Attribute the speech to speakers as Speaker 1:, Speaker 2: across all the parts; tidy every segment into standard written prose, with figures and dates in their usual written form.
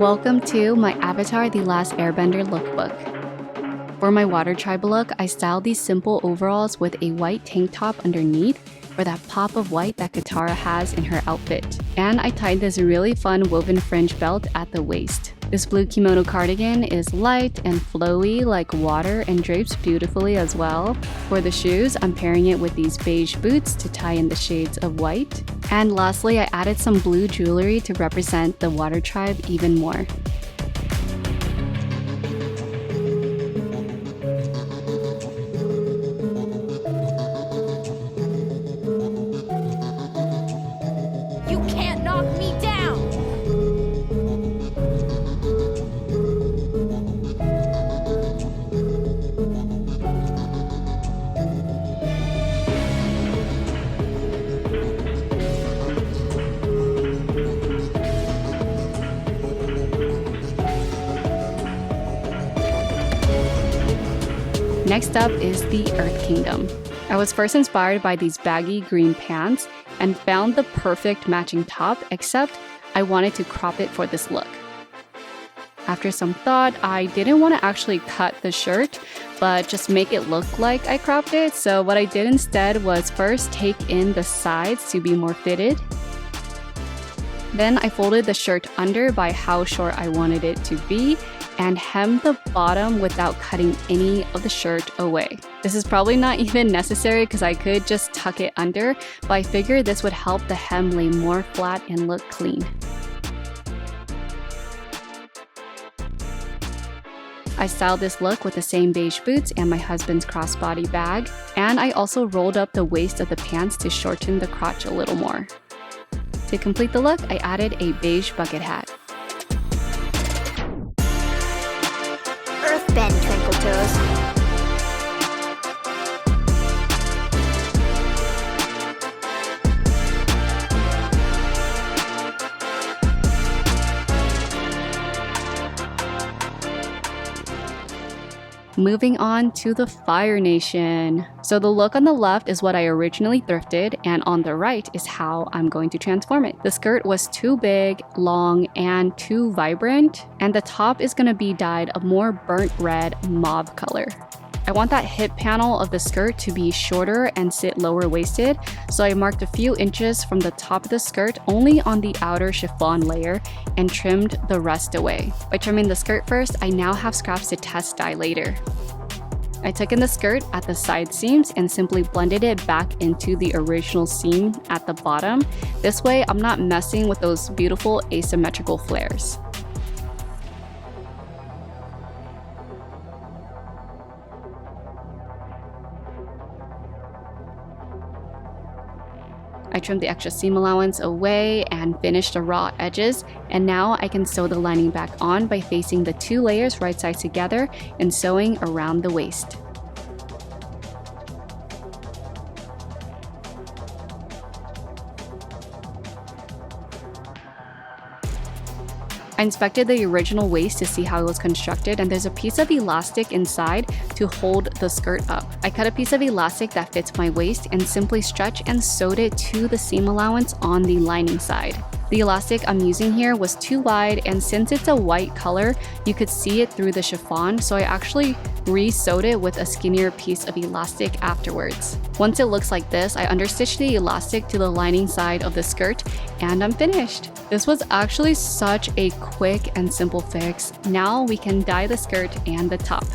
Speaker 1: Welcome to my Avatar The Last Airbender lookbook. For my water tribe look, I styled these simple overalls with a white tank top underneath for that pop of white that Katara has in her outfit. And I tied this really fun woven fringe belt at the waist. This blue kimono cardigan is light and flowy like water and drapes beautifully as well. For the shoes, I'm pairing it with these beige boots to tie in the shades of white. And lastly, I added some blue jewelry to represent the water tribe even more.
Speaker 2: You can't knock me down!
Speaker 1: Next up is the Earth Kingdom. I was first inspired by these baggy green pants and found the perfect matching top, except I wanted to crop it for this look. After some thought, I didn't want to actually cut the shirt, but just make it look like I cropped it. So what I did instead was first take in the sides to be more fitted. Then I folded the shirt under by how short I wanted it to be and hemmed the bottom without cutting any of the shirt away. This is probably not even necessary because I could just tuck it under, but I figured this would help the hem lay more flat and look clean. I styled this look with the same beige boots and my husband's crossbody bag, and I also rolled up the waist of the pants to shorten the crotch a little more. To complete the look, I added a beige bucket hat.
Speaker 2: Earthbend, Twinkle Toes.
Speaker 1: Moving on to the Fire Nation. So the look on the left is what I originally thrifted, and on the right is how I'm going to transform it. The skirt was too big, long, and too vibrant, and the top is going to be dyed a more burnt red mauve color. I want that hip panel of the skirt to be shorter and sit lower waisted, so I marked a few inches from the top of the skirt only on the outer chiffon layer and trimmed the rest away. By trimming the skirt first, I now have scraps to test dye later. I took in the skirt at the side seams and simply blended it back into the original seam at the bottom. This way, I'm not messing with those beautiful asymmetrical flares. I trimmed the extra seam allowance away and finished the raw edges, and now I can sew the lining back on by facing the two layers right sides together and sewing around the waist. I inspected the original waist to see how it was constructed, and there's a piece of elastic inside to hold the skirt up. I cut a piece of elastic that fits my waist and simply stretched and sewed it to the seam allowance on the lining side. The elastic I'm using here was too wide, and since it's a white color, you could see it through the chiffon, so I actually re-sewed it with a skinnier piece of elastic afterwards. Once it looks like this, I understitched the elastic to the lining side of the skirt, and I'm finished. This was actually such a quick and simple fix. Now we can dye the skirt and the top.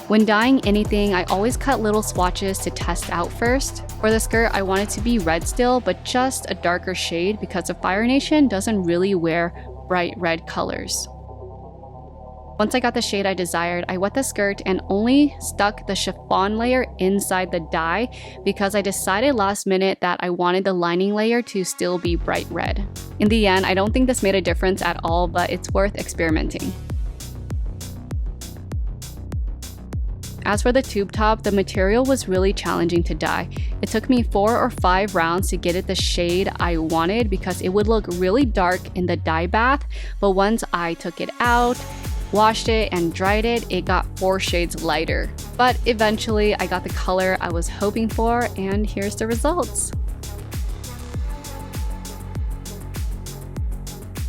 Speaker 1: When dyeing anything, I always cut little swatches to test out first. For the skirt, I want it to be red still, but just a darker shade because the Fire Nation doesn't really wear bright red colors. Once I got the shade I desired, I wet the skirt and only stuck the chiffon layer inside the dye because I decided last minute that I wanted the lining layer to still be bright red. In the end, I don't think this made a difference at all, but it's worth experimenting. As for the tube top, the material was really challenging to dye. It took me 4 or 5 rounds to get it the shade I wanted because it would look really dark in the dye bath, but once I took it out, washed it, and dried it, it got 4 shades lighter. But eventually I got the color I was hoping for, and here's the results.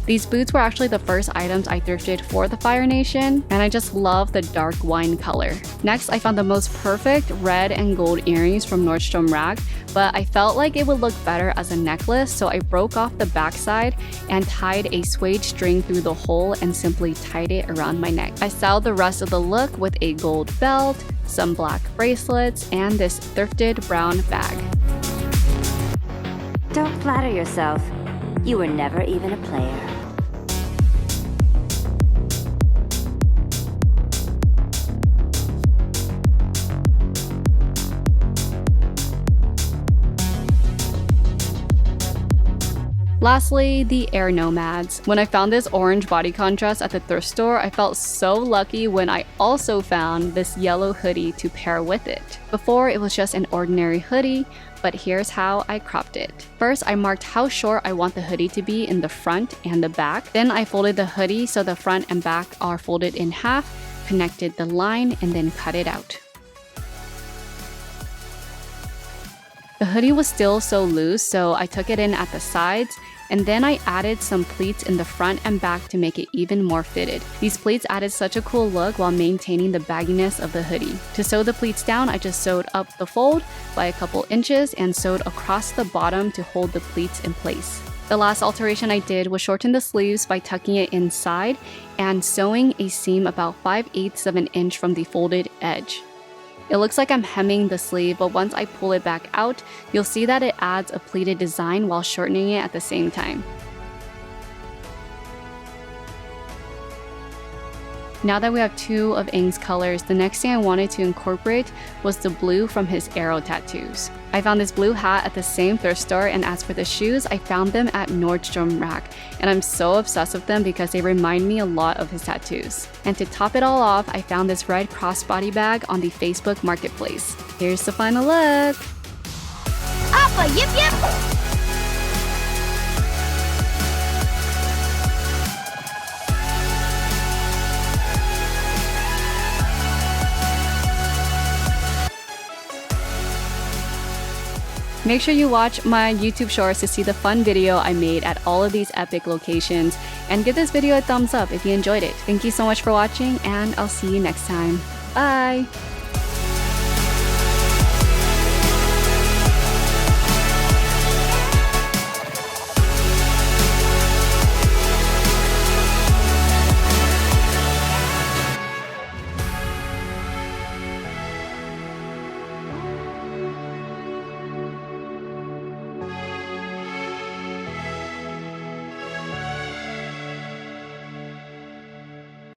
Speaker 1: These boots were actually the first items I thrifted for the Fire Nation, and I just love the dark wine color. Next, I found the most perfect red and gold earrings from Nordstrom Rack, but I felt like it would look better as a necklace, so I broke off the backside and tied a suede string through the hole and simply tied it around my neck. I styled the rest of the look with a gold belt, some black bracelets, and this thrifted brown bag.
Speaker 3: Don't flatter yourself. You were never even a player.
Speaker 1: Lastly, the Air Nomads. When I found this orange bodycon dress at the thrift store, I felt so lucky when I also found this yellow hoodie to pair with it. Before, it was just an ordinary hoodie, but here's how I cropped it. First, I marked how short I want the hoodie to be in the front and the back. Then I folded the hoodie so the front and back are folded in half, connected the line, and then cut it out. The hoodie was still so loose, so I took it in at the sides, and then I added some pleats in the front and back to make it even more fitted. These pleats added such a cool look while maintaining the bagginess of the hoodie. To sew the pleats down, I just sewed up the fold by a couple inches and sewed across the bottom to hold the pleats in place. The last alteration I did was shorten the sleeves by tucking it inside and sewing a seam about 5/8 of an inch from the folded edge. It looks like I'm hemming the sleeve, but once I pull it back out, you'll see that it adds a pleated design while shortening it at the same time. Now that we have two of Aang's colors, the next thing I wanted to incorporate was the blue from his arrow tattoos. I found this blue hat at the same thrift store, and as for the shoes, I found them at Nordstrom Rack, and I'm so obsessed with them because they remind me a lot of his tattoos. And to top it all off, I found this red crossbody bag on the Facebook Marketplace. Here's the final look!
Speaker 2: Appa, yip yip!
Speaker 1: Make sure you watch my YouTube shorts to see the fun video I made at all of these epic locations, and give this video a thumbs up if you enjoyed it. Thank you so much for watching, and I'll see you next time. Bye!